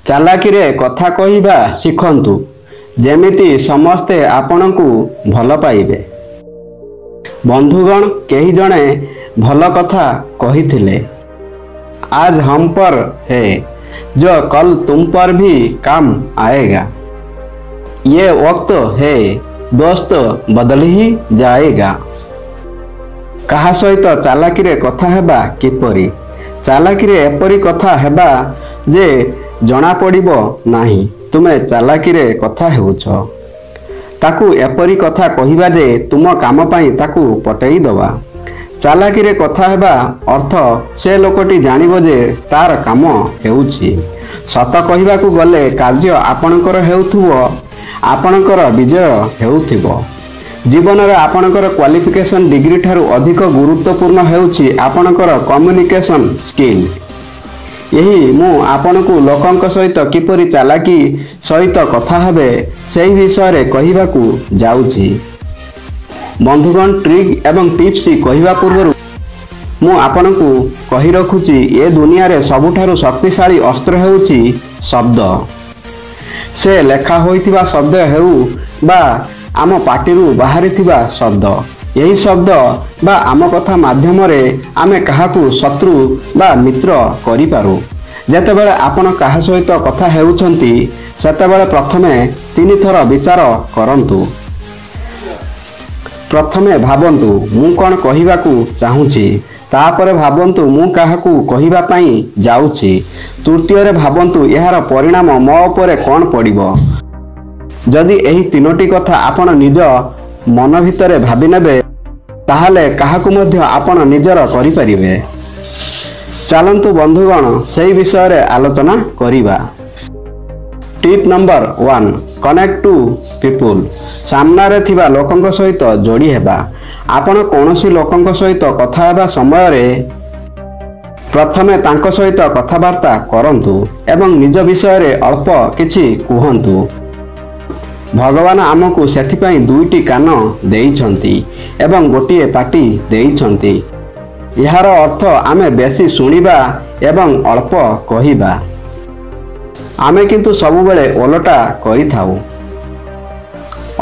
ଚାଲାକିରେ କଥା କହିବା ଶିଖନ୍ତୁ, ଯେମିତି ସମସ୍ତେ ଆପଣଙ୍କୁ ଭଲ ପାଇବେ। ବନ୍ଧୁଗଣ, କେହି ଜଣେ ଭଲ କଥା କହିଥିଲେ, आज हम पर है जो कल तुम पर भी काम आएगा। ये वक्त है दोस्त बदल ही जाएगा। କାହା ସହିତ ଚାଲାକିରେ କଥା ହେବା କିପରି? ଚାଲାକିରେ ଏପରି କଥା ହେବା ଯେ ଜଣା ପଡ଼ିବ ନାହିଁ ତୁମେ ଚାଲାକିରେ କଥା ହେଉଛ। ତାକୁ ଏପରି କଥା କହିବା ଯେ ତୁମ କାମ ପାଇଁ ତାକୁ ପଟେଇ ଦେବା। ଚାଲାକିରେ କଥା ହେବା ଅର୍ଥ ସେ ଲୋକଟି ଜାଣିବ ଯେ ତାର କାମ ହେଉଛି। ସତ କହିବାକୁ ଗଲେ କାର୍ଯ୍ୟ ଆପଣଙ୍କର ହେଉଥିବ, ଆପଣଙ୍କର ବିଜୟ ହେଉଥିବ। ଜୀବନରେ ଆପଣଙ୍କର କ୍ୱାଲିଫିକେସନ୍ ଡିଗ୍ରୀ ଠାରୁ ଅଧିକ ଗୁରୁତ୍ୱପୂର୍ଣ୍ଣ ହେଉଛି ଆପଣଙ୍କର କମ୍ୟୁନିକେସନ୍ ସ୍କିଲ୍। ଏହି ମୁଁ ଆପଣଙ୍କୁ ଲୋକଙ୍କ ସହିତ କିପରି ଚାଲାକି ସହିତ କଥା ହେବେ ସେହି ବିଷୟରେ କହିବାକୁ ଯାଉଛି। ବନ୍ଧୁଗଣ, ଟ୍ରିକ୍ ଏବଂ ଟିପ୍ସ କହିବା ପୂର୍ବରୁ ମୁଁ ଆପଣଙ୍କୁ କହି ରଖୁଛି, ଏ ଦୁନିଆରେ ସବୁଠାରୁ ଶକ୍ତିଶାଳୀ ଅସ୍ତ୍ର ହେଉଛି ଶବ୍ଦ। ସେ ଲେଖା ହୋଇଥିବା ଶବ୍ଦ ହେଉ ବା ଆମ ପାଟିରୁ ବାହାରିଥିବା ଶବ୍ଦ। ଏହି ଶବ୍ଦ ବା ଆମ କଥା ମାଧ୍ୟମରେ ଆମେ କାହାକୁ ଶତ୍ରୁ ବା ମିତ୍ର କରିପାରୁ। ଯେତେବେଳେ ଆପଣ କାହା ସହିତ କଥା ହେଉଛନ୍ତି ସେତେବେଳେ ପ୍ରଥମେ 3 ଥର ବିଚାର କରନ୍ତୁ। ପ୍ରଥମେ ଭାବନ୍ତୁ ମୁଁ କ'ଣ କହିବାକୁ ଚାହୁଁଛି, ତାପରେ ଭାବନ୍ତୁ ମୁଁ କାହାକୁ କହିବା ପାଇଁ ଯାଉଛି, ତୃତୀୟରେ ଭାବନ୍ତୁ ଏହାର ପରିଣାମ ମୋ ଉପରେ କ'ଣ ପଡ଼ିବ। ଯଦି ଏହି 3ଟି କଥା ଆପଣ ନିଜ ମନ ଭିତରେ ଭାବି ନେବେ ତାହେଲେ କାହାକୁ ମଧ୍ୟ ଆପଣ ନିଜର କରିପାରିବେ। ଚାଲନ୍ତୁ ବନ୍ଧୁଗଣ, ସେହି ବିଷୟରେ ଆଲୋଚନା କରିବା। Tip number 1, connect to people. ସାମ୍ନାରେ ଥିବା ଲୋକଙ୍କ ସହିତ ଯୋଡ଼ି ହେବା। ଆପଣ କୌଣସି ଲୋକଙ୍କ ସହିତ କଥା ହେବା ସମୟରେ ପ୍ରଥମେ ତାଙ୍କ ସହିତ କଥାବାର୍ତ୍ତା କରନ୍ତୁ ଏବଂ ନିଜ ବିଷୟରେ ଅଳ୍ପ କିଛି କୁହନ୍ତୁ। ଭଗବାନ ଆମକୁ ସେଥିପାଇଁ 2ଟି କାନ ଦେଇଛନ୍ତି ଏବଂ ଗୋଟିଏ ପାଟି ଦେଇଛନ୍ତି। ଏହାର ଅର୍ଥ ଆମେ ବେଶୀ ଶୁଣିବା ଏବଂ ଅଳ୍ପ କହିବା। ଆମେ କିନ୍ତୁ ସବୁବେଳେ ଓଲଟା କରିଥାଉ,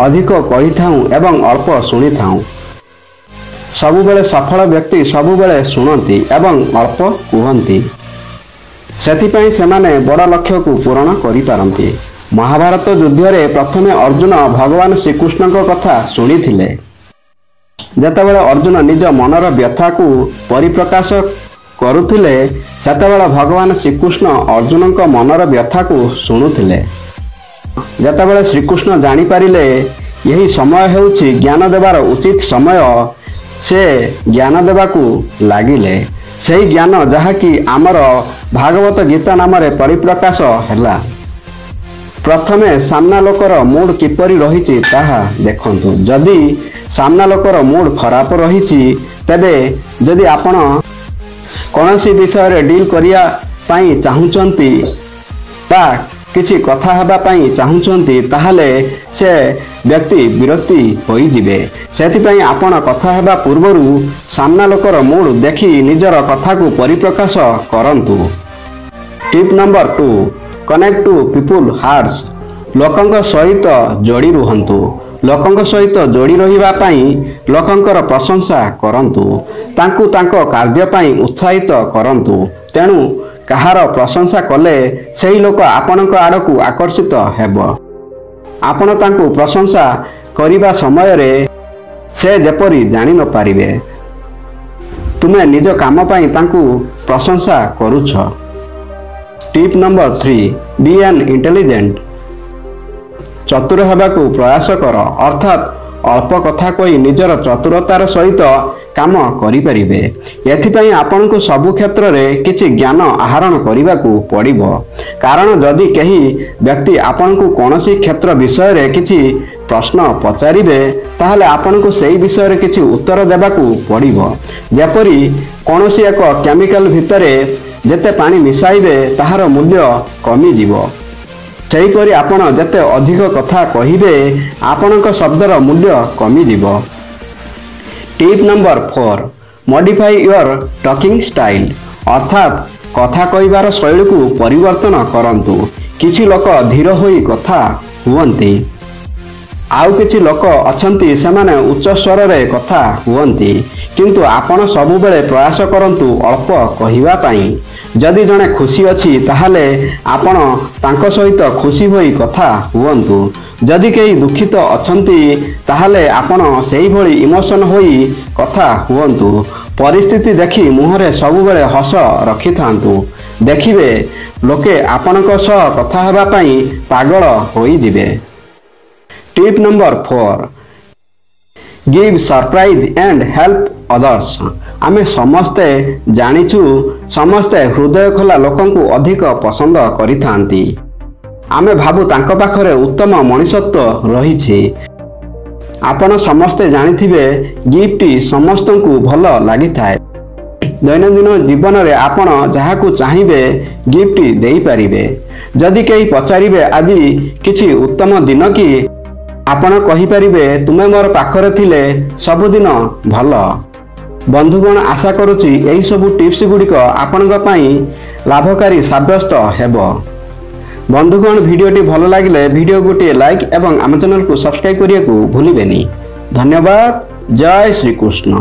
ଅଧିକ କହିଥାଉ ଏବଂ ଅଳ୍ପ ଶୁଣିଥାଉ। ସବୁବେଳେ ସଫଳ ବ୍ୟକ୍ତି ସବୁବେଳେ ଶୁଣନ୍ତି ଏବଂ ଅଳ୍ପ କୁହନ୍ତି। ସେଥିପାଇଁ ସେମାନେ ବଡ଼ ଲକ୍ଷ୍ୟକୁ ପୂରଣ କରିପାରନ୍ତି। ମହାଭାରତ ଯୁଦ୍ଧରେ ପ୍ରଥମେ ଅର୍ଜୁନ ଭଗବାନ ଶ୍ରୀକୃଷ୍ଣଙ୍କ କଥା ଶୁଣିଥିଲେ। ଯେତେବେଳେ ଅର୍ଜୁନ ନିଜ ମନର ବ୍ୟଥାକୁ ପରିପ୍ରକାଶ କରୁଥିଲେ ସେତେବେଳେ ଭଗବାନ ଶ୍ରୀକୃଷ୍ଣ ଅର୍ଜୁନଙ୍କ ମନର ବ୍ୟଥାକୁ ଶୁଣୁଥିଲେ। ଯେତେବେଳେ ଶ୍ରୀକୃଷ୍ଣ ଜାଣିପାରିଲେ ଏହି ସମୟ ହେଉଛି ଜ୍ଞାନ ଦେବାର ଉଚିତ ସମୟ, ସେ ଜ୍ଞାନ ଦେବାକୁ ଲାଗିଲେ। ସେହି ଜ୍ଞାନ ଯାହାକି ଆମର ଭାଗବତ ଗୀତା ନାମରେ ପରିପ୍ରକାଶ ହେଲା। ପ୍ରଥମେ ସାମ୍ନା ଲୋକର ମୁଡ୍ କିପରି ରହିଛି ତାହା ଦେଖନ୍ତୁ। ଯଦି ସାମ୍ନା ଲୋକର ମୁଡ୍ ଖରାପ ରହିଛି, ତେବେ ଯଦି ଆପଣ କୌଣସି ବିଷୟରେ ଡିଲ୍ କରିବା ପାଇଁ ଚାହୁଁଛନ୍ତି ବା କିଛି କଥା ହେବା ପାଇଁ ଚାହୁଁଛନ୍ତି ତାହେଲେ ସେ ବ୍ୟକ୍ତି ବିରକ୍ତି ହୋଇଯିବେ। ସେଥିପାଇଁ ଆପଣ କଥା ହେବା ପୂର୍ବରୁ ସାମ୍ନା ଲୋକର ମୁଡ୍ ଦେଖି ନିଜର କଥାକୁ ପରିପ୍ରକାଶ କରନ୍ତୁ। Tip number 2, connect to people hearts. ଲୋକଙ୍କ ସହିତ ଯୋଡ଼ି ରୁହନ୍ତୁ। ଲୋକଙ୍କ ସହିତ ଯୋଡ଼ି ରହିବା ପାଇଁ ଲୋକଙ୍କର ପ୍ରଶଂସା କରନ୍ତୁ। ତାଙ୍କୁ ତାଙ୍କ କାର୍ଯ୍ୟ ପାଇଁ ଉତ୍ସାହିତ କରନ୍ତୁ। ତେଣୁ କାହାର ପ୍ରଶଂସା କଲେ ସେହି ଲୋକ ଆପଣଙ୍କ ଆଡ଼କୁ ଆକର୍ଷିତ ହେବ। ଆପଣ ତାଙ୍କୁ ପ୍ରଶଂସା କରିବା ସମୟରେ ସେ ଯେପରି ଜାଣି ନପାରିବେ ତୁମେ ନିଜ କାମ ପାଇଁ ତାଙ୍କୁ ପ୍ରଶଂସା କରୁଛ। ଟିପ୍ ନମ୍ବର 3, ବି ଆନ୍ ଇଣ୍ଟେଲିଜେଣ୍ଟ। ଚତୁର ହେବାକୁ ପ୍ରୟାସ କର, ଅର୍ଥାତ୍ ଅଳ୍ପ କଥା କହି ନିଜର ଚତୁରତାର ସହିତ କାମ କରିପାରିବେ। ଏଥିପାଇଁ ଆପଣଙ୍କୁ ସବୁ କ୍ଷେତ୍ରରେ କିଛି ଜ୍ଞାନ ଆହରଣ କରିବାକୁ ପଡ଼ିବ। କାରଣ ଯଦି କେହି ବ୍ୟକ୍ତି ଆପଣଙ୍କୁ କୌଣସି କ୍ଷେତ୍ର ବିଷୟରେ କିଛି ପ୍ରଶ୍ନ ପଚାରିବେ ତାହେଲେ ଆପଣଙ୍କୁ ସେହି ବିଷୟରେ କିଛି ଉତ୍ତର ଦେବାକୁ ପଡ଼ିବ। ଯେପରି କୌଣସି ଏକ କେମିକାଲ ଭିତରେ ଯେତେ ପାଣି ମିଶାଇବେ ତାହାର ମୂଲ୍ୟ କମିଯିବ, ସେହିପରି ଆପଣ ଯେତେ ଅଧିକ କଥା କହିବେ ଆପଣଙ୍କ ଶବ୍ଦର ମୂଲ୍ୟ କମିଯିବ। Tip number 4, modify your talking style. ଅର୍ଥାତ୍ କଥା କହିବାର ଶୈଳୀକୁ ପରିବର୍ତ୍ତନ କରନ୍ତୁ। କିଛି ଲୋକ ଧୀର ହୋଇ କଥା ହୁଅନ୍ତି, ଆଉ କିଛି ଲୋକ ଅଛନ୍ତି ସେମାନେ ଉଚ୍ଚ ସ୍ୱରରେ କଥା ହୁଅନ୍ତି। କିନ୍ତୁ ଆପଣ ସବୁବେଳେ ପ୍ରୟାସ କରନ୍ତୁ ଅଳ୍ପ କହିବା ପାଇଁ। ଯଦି ଜଣେ ଖୁସି ଅଛି ତାହେଲେ ଆପଣ ତାଙ୍କ ସହିତ ଖୁସି ହୋଇ କଥା ହୁଅନ୍ତୁ। ଯଦି କେହି ଦୁଃଖିତ ଅଛନ୍ତି ତାହେଲେ ଆପଣ ସେହିଭଳି ଇମୋସନ୍ ହୋଇ କଥା ହୁଅନ୍ତୁ। ପରିସ୍ଥିତି ଦେଖି ମୁହଁରେ ସବୁବେଳେ ହସ ରଖିଥାନ୍ତୁ। ଦେଖିବେ ଲୋକେ ଆପଣଙ୍କ ସହ କଥା ହେବା ପାଇଁ ପାଗଳ ହୋଇଯିବେ। Tip number 4, give surprise and help others. ଆମେ ସମସ୍ତେ ଜାଣିଛୁ ସମସ୍ତେ ହୃଦୟ ଖୋଲା ଲୋକଙ୍କୁ ଅଧିକ ପସନ୍ଦ କରିଥାନ୍ତି। ଆମେ ଭାବୁ ତାଙ୍କ ପାଖରେ ଉତ୍ତମ ମଣିଷତ୍ୱ ରହିଛି। ଆପଣ ସମସ୍ତେ ଜାଣିଥିବେ ଗିଫ୍ଟ ସମସ୍ତଙ୍କୁ ଭଲ ଲାଗିଥାଏ। ଦୈନନ୍ଦିନ ଜୀବନରେ ଆପଣ ଯାହାକୁ ଚାହିଁବେ ଗିଫ୍ଟ ଦେଇପାରିବେ। ଯଦି କେହି ପଚାରିବେ ଆଜି କିଛି ଉତ୍ତମ ଦିନ କି, ଆପଣ କହିପାରିବେ ତୁମେ ମୋର ପାଖରେ ଥିଲେ ସବୁଦିନ ଭଲ। ବନ୍ଧୁଗଣ, ଆଶା କରୁଛି ଏହିସବୁ ଟିପ୍ସ ଗୁଡ଼ିକ ଆପଣଙ୍କ ପାଇଁ ଲାଭକାରୀ ସାବ୍ୟସ୍ତ ହେବ। ବନ୍ଧୁଗଣ, ଭିଡ଼ିଓଟି ଭଲ ଲାଗିଲେ ଭିଡ଼ିଓ ଗୋଟିଏ ଲାଇକ୍ ଏବଂ ଆମ ଚ୍ୟାନେଲକୁ ସବସ୍କ୍ରାଇବ୍ କରିବାକୁ ଭୁଲିବେନି। ଧନ୍ୟବାଦ। ଜୟ ଶ୍ରୀକୃଷ୍ଣ।